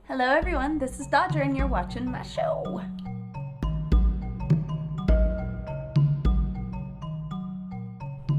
Hello everyone, this is Dodger and you're watching my show.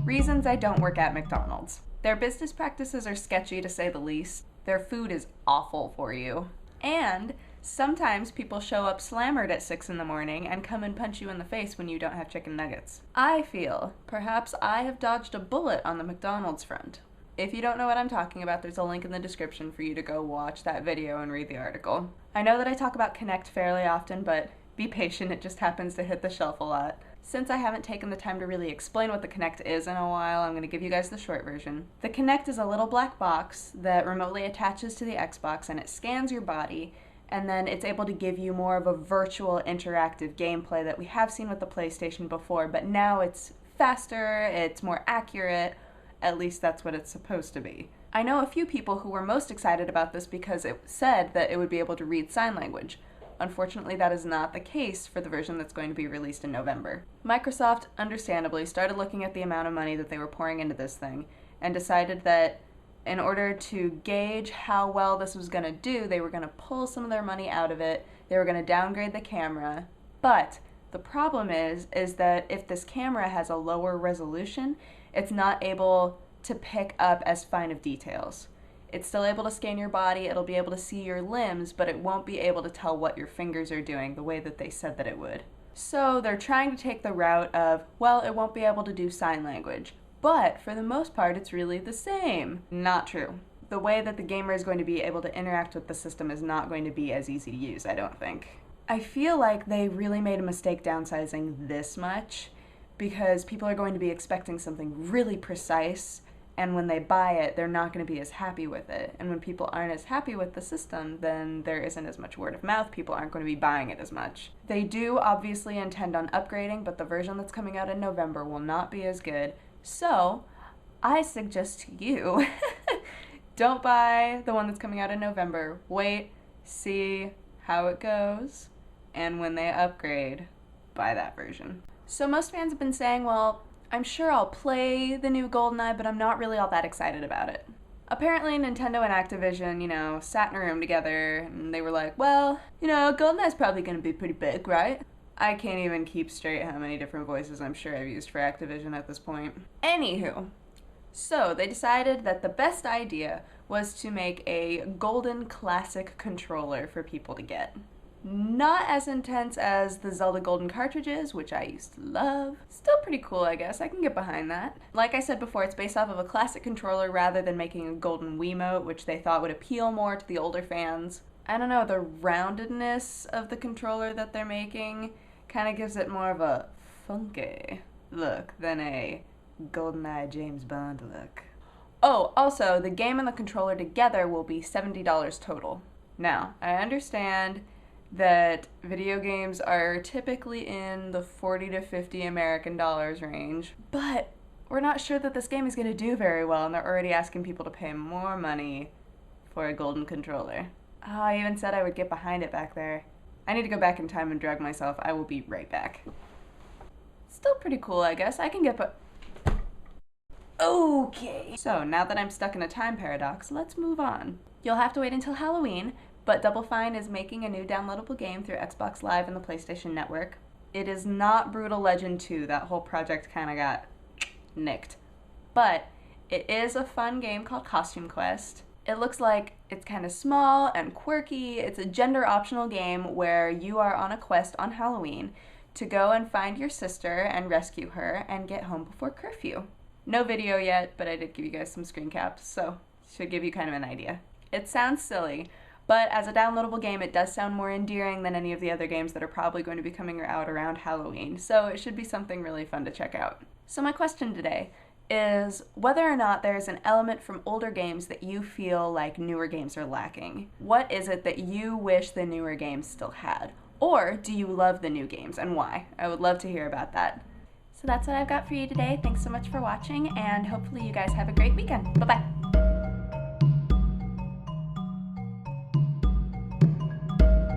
Reasons I don't work at McDonald's. Their business practices are sketchy to say the least. Their food is awful for you. And sometimes people show up slammered at 6 in the morning and come and punch you in the face when you don't have chicken nuggets. I feel perhaps I have dodged a bullet on the McDonald's front. If you don't know what I'm talking about, there's a link in the description for you to go watch that video and read the article. I know that I talk about Kinect fairly often, but be patient, it just happens to hit the shelf a lot. Since I haven't taken the time to really explain what the Kinect is in a while, I'm going to give you guys the short version. The Kinect is a little black box that remotely attaches to the Xbox and it scans your body, and then it's able to give you more of a virtual interactive gameplay that we have seen with the PlayStation before, but now it's faster, it's more accurate. At least that's what it's supposed to be. I know a few people who were most excited about this because it said that it would be able to read sign language. Unfortunately, that is not the case for the version that's going to be released in November. Microsoft, understandably, started looking at the amount of money that they were pouring into this thing and decided that in order to gauge how well this was going to do, they were going to pull some of their money out of it, they were going to downgrade the camera, but the problem is that if this camera has a lower resolution, it's not able to pick up as fine of details. It's still able to scan your body, it'll be able to see your limbs, but it won't be able to tell what your fingers are doing the way that they said that it would. So they're trying to take the route of, well, it won't be able to do sign language, but for the most part it's really the same. Not true. The way that the gamer is going to be able to interact with the system is not going to be as easy to use, I don't think. I feel like they really made a mistake downsizing this much because people are going to be expecting something really precise, and when they buy it, they're not going to be as happy with it. And when people aren't as happy with the system, then there isn't as much word of mouth. People aren't going to be buying it as much. They do obviously intend on upgrading, but the version that's coming out in November will not be as good. So I suggest to you, don't buy the one that's coming out in November. Wait, see how it goes, and when they upgrade, buy that version. So most fans have been saying, well, I'm sure I'll play the new GoldenEye, but I'm not really all that excited about it. Apparently Nintendo and Activision, sat in a room together and they were like, well, GoldenEye's probably gonna be pretty big, right? I can't even keep straight how many different voices I'm sure I've used for Activision at this point. Anywho, so they decided that the best idea was to make a golden classic controller for people to get. Not as intense as the Zelda Golden cartridges, which I used to love. Still pretty cool, I guess. I can get behind that. Like I said before, it's based off of a classic controller rather than making a golden Wiimote, which they thought would appeal more to the older fans. I don't know, the roundedness of the controller that they're making kind of gives it more of a funky look than a GoldenEye James Bond look. Oh, also, the game and the controller together will be $70 total. Now, I understand that video games are typically in the $40 to $50 American dollars range, but we're not sure that this game is going to do very well, and they're already asking people to pay more money for a golden controller. Oh, I even said I would get behind it back there. I need to go back in time and drag myself. I will be right back. Still pretty cool, I guess. I can get Okay. So, now that I'm stuck in a time paradox, let's move on. You'll have to wait until Halloween, but Double Fine is making a new downloadable game through Xbox Live and the PlayStation Network. It is not Brutal Legend 2, that whole project kind of got nicked. But it is a fun game called Costume Quest. It looks like it's kind of small and quirky. It's a gender-optional game where you are on a quest on Halloween to go and find your sister and rescue her and get home before curfew. No video yet, but I did give you guys some screen caps, so should give you kind of an idea. It sounds silly, but as a downloadable game, it does sound more endearing than any of the other games that are probably going to be coming out around Halloween, so it should be something really fun to check out. So my question today is whether or not there's an element from older games that you feel like newer games are lacking. What is it that you wish the newer games still had? Or do you love the new games, and why? I would love to hear about that. So that's what I've got for you today. Thanks so much for watching, and hopefully you guys have a great weekend. Bye-bye.